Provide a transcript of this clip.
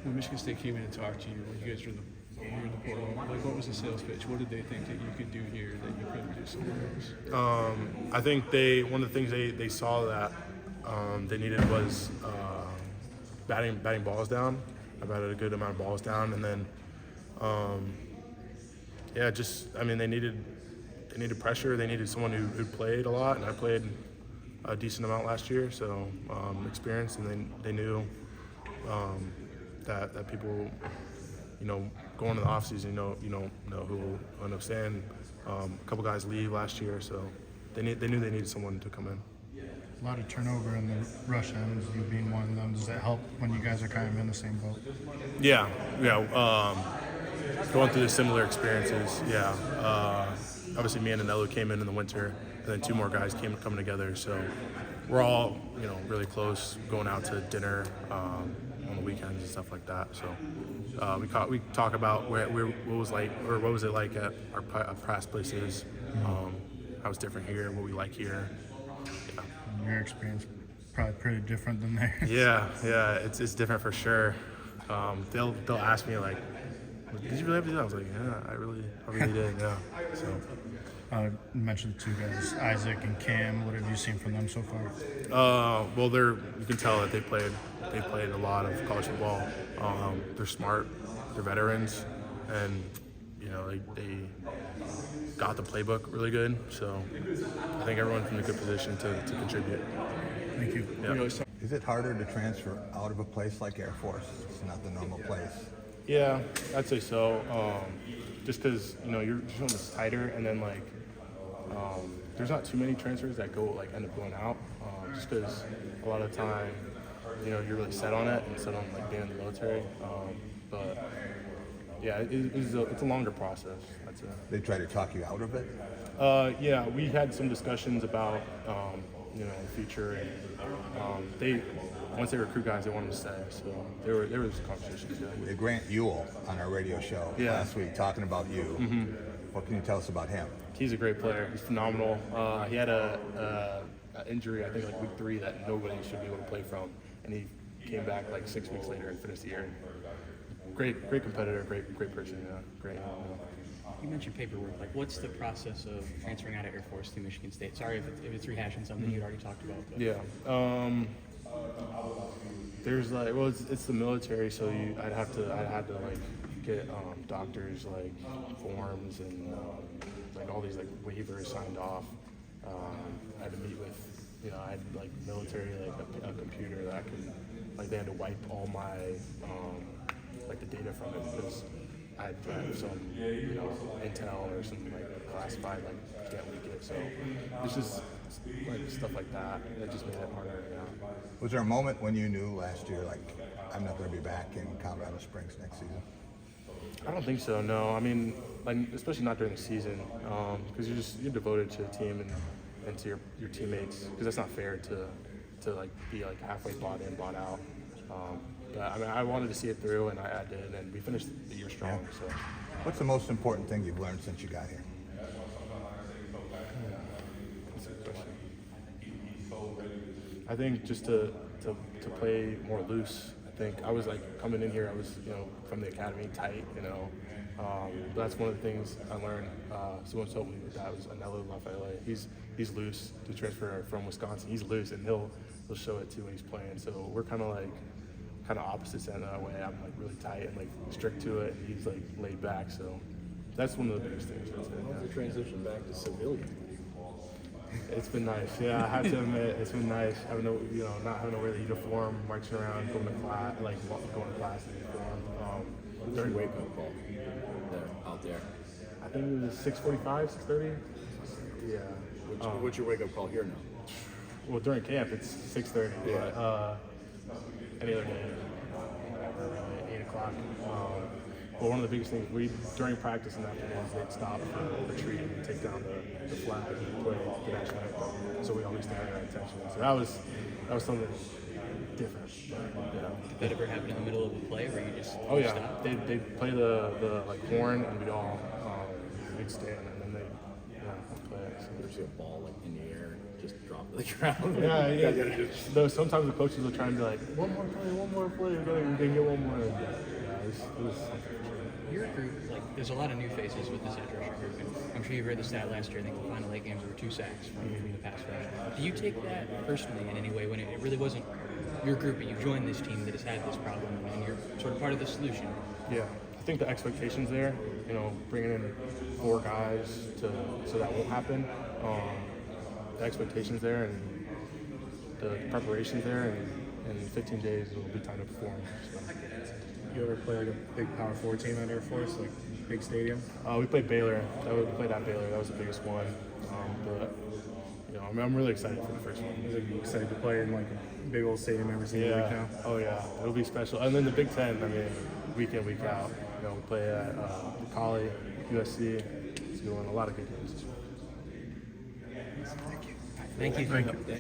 When Michigan State came in and talked to you, when you guys were in the portal, like what was the sales pitch? What did they think that you could do here that you couldn't do somewhere else? I think one of the things they saw that they needed was batting balls down. I batted a good amount of balls down, and then they needed pressure. They needed someone who played a lot, and I played a decent amount last year, so experience, and they knew that people, going into the offseason, you don't know who will end up staying. A couple guys leave last year, so they knew they needed someone to come in. A lot of turnover in the rush ends, you being one of them. Does that help when you guys are kind of in the same boat? Yeah. Going through the similar experiences. Yeah. Obviously, me and Anello came in the winter, and then two more guys coming together. So we're all, really close, going out to dinner on the weekends and stuff like that. So we talk about what was it like at our past places. How it's different here, what we like here. Yeah. Your experience probably pretty different than theirs. Yeah, it's different for sure. They'll ask me like, "Did you really have to do that?" I was like, "Yeah, I really did." Yeah. So. You mentioned the two guys, Isaac and Cam. What have you seen from them so far? Well, you can tell that they played a lot of college football. They're smart, they're veterans, and they got the playbook really good. So I think everyone's in a good position to contribute. Thank you. Yeah. Is it harder to transfer out of a place like Air Force? It's not the normal place. Yeah, I'd say so. Just because you're just almost tighter, and then there's not too many transfers that end up going out. Just because a lot of the time, you're really set on it and set on being in the military. But yeah, it's a longer process. I'd say. They try to talk you out of it? Yeah, we had some discussions about the future, and once they recruit guys, they want them to stay. So there was conversations. Yeah. Grant Ewell on our radio show last week talking about you. Mm-hmm. What can you tell us about him? He's a great player. He's phenomenal. He had a injury, I think, week 3 that nobody should be able to play from, and he came back 6 weeks later and finished the year. Great competitor, great person. Yeah, great. You mentioned paperwork. What's the process of transferring out of Air Force to Michigan State? Sorry if it's rehashing something you'd already talked about. But. Yeah. There's it's the military, so I had to get doctors forms and all these waivers signed off. I had to meet with I had military a computer that I could they had to wipe all my the data from it because I had some intel or something classified can't leak it. So it's just stuff like that just made it harder. Yeah. Was there a moment when you knew last year I'm not going to be back in Colorado Springs next season? I don't think so. No, I mean especially not during the season because you're devoted to the team and to your teammates because that's not fair to be halfway bought in, bought out. But I mean, I wanted to see it through, and I did, and we finished the year strong. Yeah. So, what's the most important thing you've learned since you got here? That's a good question. I think just to play more loose. I think I was coming in here. I was from the academy tight. That's one of the things I learned. Someone told me that was Anello Lafayette. He's loose to transfer from Wisconsin. He's loose, and he'll show it too when he's playing. So we're kind of opposites in that way. I'm really tight and strict to it, and he's laid back. So that's one of the biggest things. How's the transition back to civilian? It's been nice. Yeah, I have to admit, it's been nice having not having to wear the uniform, marching around, going to class, going to class in uniform. During wake up call out there. I think it was 6:45, 6:30. Yeah. What's your wake up call here now? Well, during camp it's 6:30. Yeah. But any other day, 8 o'clock. But one of the biggest things during practice in the afternoons, they'd stop for retreat and take down the flag and play the national anthem. So we always stand at attention. So that was something different. Yeah. Did that ever happen in the middle of a play where you just stop? They'd play the horn and we'd stand and then they'd play it. So There's a ball in the air. just drop to the ground. Yeah, You yeah. guys gotta just- Though sometimes the coaches will try and be like, one more play, we gotta get one more. Yeah, it was Your group, like, there's a lot of new faces with this edge rusher group, and I'm sure you've heard the stat last year. I think the final 8 games there were 2 sacks from the pass rush. Do you take that personally in any way when it really wasn't your group, but you joined this team that has had this problem, and you're sort of part of the solution? Yeah, I think the expectations there, you know, bringing in 4 guys so that won't happen. The expectations there and the preparations there, and in 15 days it will be time to perform. So. You ever play like a big Power 4 team at Air Force, like big stadium? We played Baylor. We played at Baylor. That was the biggest one. But you know, I'm really excited for the first one. Is it excited to play in like a big old stadium every single week now? Oh yeah, it'll be special. And then the Big Ten. I mean, week in, week out. You know, we play at Collie, USC. It's doing a lot of good games. Thank you.